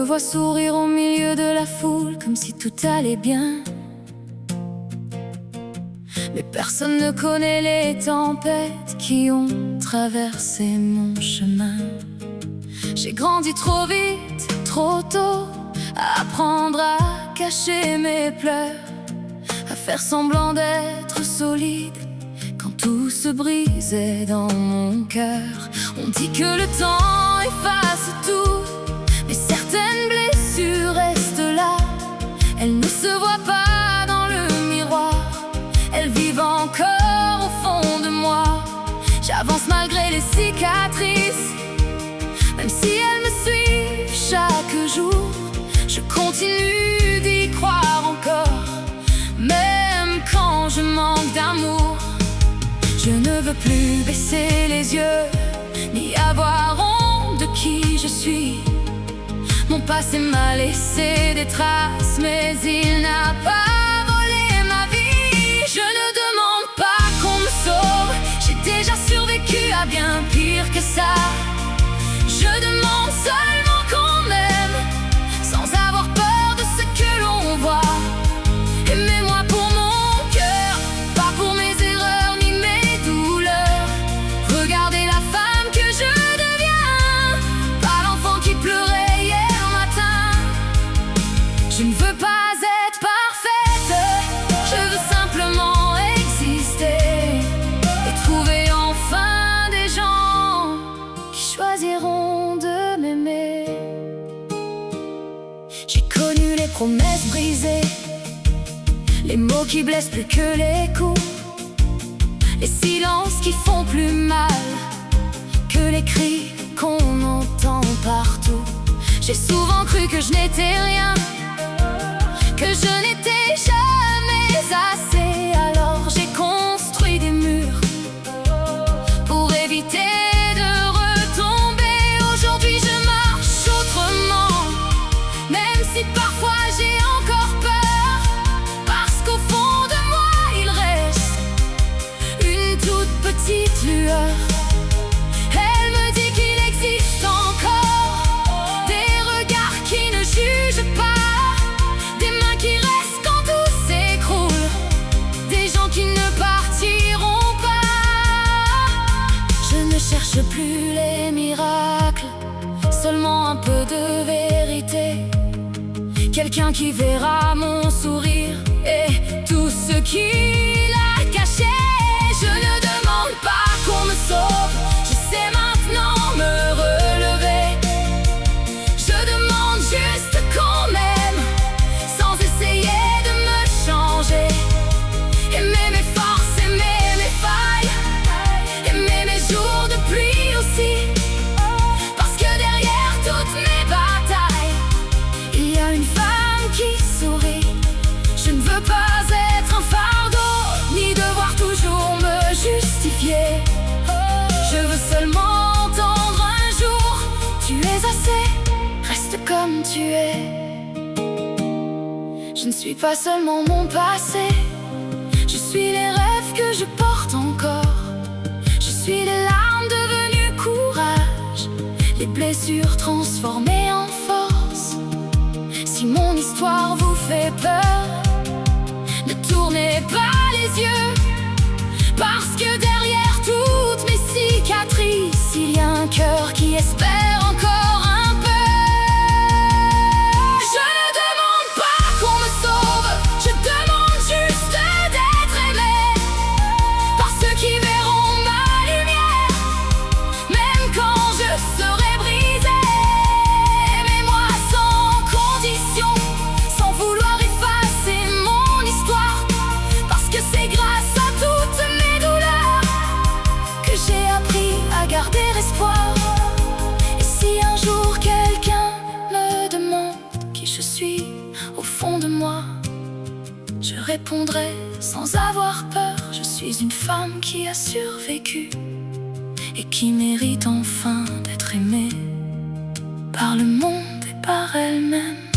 vois sourire au milieu de la foule, comme si tout allait bien. Mais personne ne connaît les tempêtes qui ont traversé mon chemin. J'ai grandi trop vite, trop tôt, à apprendre à cacher mes pleurs, à faire semblant d'être solide quand tout se brisait dans mon cœur. On dit que le temps efface tout, mais certaines blessures restent là. Elles ne se voient pas dans le miroir, elles vivent encore au fond de moi. J'avance malgré les cicatrices, même si elles me suivent chaque jour. Je continue d'y croire encore, même quand je manque d'amour. Je ne veux plus baisser les yeux, ni avoir honte de qui je suis. Mon passé m'a laissé des traces, mais il n'a pas volé ma vie. Je ne demande pas qu'on me sauve, j'ai déjà survécu à bien pire que ça. Je demande seulement qu'on m'aime, sans avoir peur de ce que l'on voit. Aimez-moi pour mon cœur, pas pour mes erreurs ni mes douleurs. Regardez la femme que je deviens, pas l'enfant qui pleurait hier matin. Je ne veux pas être parfaite, je veux simplement exister et trouver enfin des gens qui choisiront de m'aimer. J'ai connu les promesses brisées, les mots qui blessent plus que les coups, les silences qui font plus mal que les cris qu'on entend partout. J'ai souvent cru que je n'étais rien, que je n'étais jamais assez. Alors j'ai construit des murs pour éviter de retomber. Aujourd'hui je marche autrement, même si parfois j'ai encore peur, parce qu'au fond de moi il reste une toute petite lueur. Elle me dit qu'il existe encore des regards qui ne jugent pas, des mains qui restent quand tout s'écroule, des gens qui ne partiront pas. Je ne cherche plus les miracles, seulement un peu de vérité. Quelqu'un qui verra mon sourire et tout ce qu'il a caché. Je ne demande pas qu'on me sauve, je sais maintenant me relever. Je demande juste qu'on m'aime, sans essayer de me changer. Aimer mes forces, aimer mes failles, aimer mes jours de pluie aussi. Parce que derrière toutes mes batailles, il y a une femme qui sourit. Je ne veux pas être un fardeau, ni devoir toujours me justifier. Je veux seulement entendre un jour: tu es assez, reste comme tu es. Je ne suis pas seulement mon passé, je suis les rêves que je porte encore. Je suis les larmes devenues courage, les blessures transformées en force. Si mon histoire vous fait peur, ne tournez pas les yeux, parce que derrière toutes mes cicatrices, il y a un cœur qui espère encore un peu. Je ne demande pas qu'on me sauve, je demande juste d'être aimé par ceux qui verront ma lumière, même quand je serai brisée. Aimez-moi sans condition, sans vouloir effacer mon histoire, parce que c'est grâce à toutes mes douleurs que j'ai appris à garder espoir. Et si un jour quelqu'un me demande qui je suis au fond de moi, je répondrai sans avoir peur: je suis une femme qui a survécu et qui mérite enfin d'être aimée par le monde et par elle-même.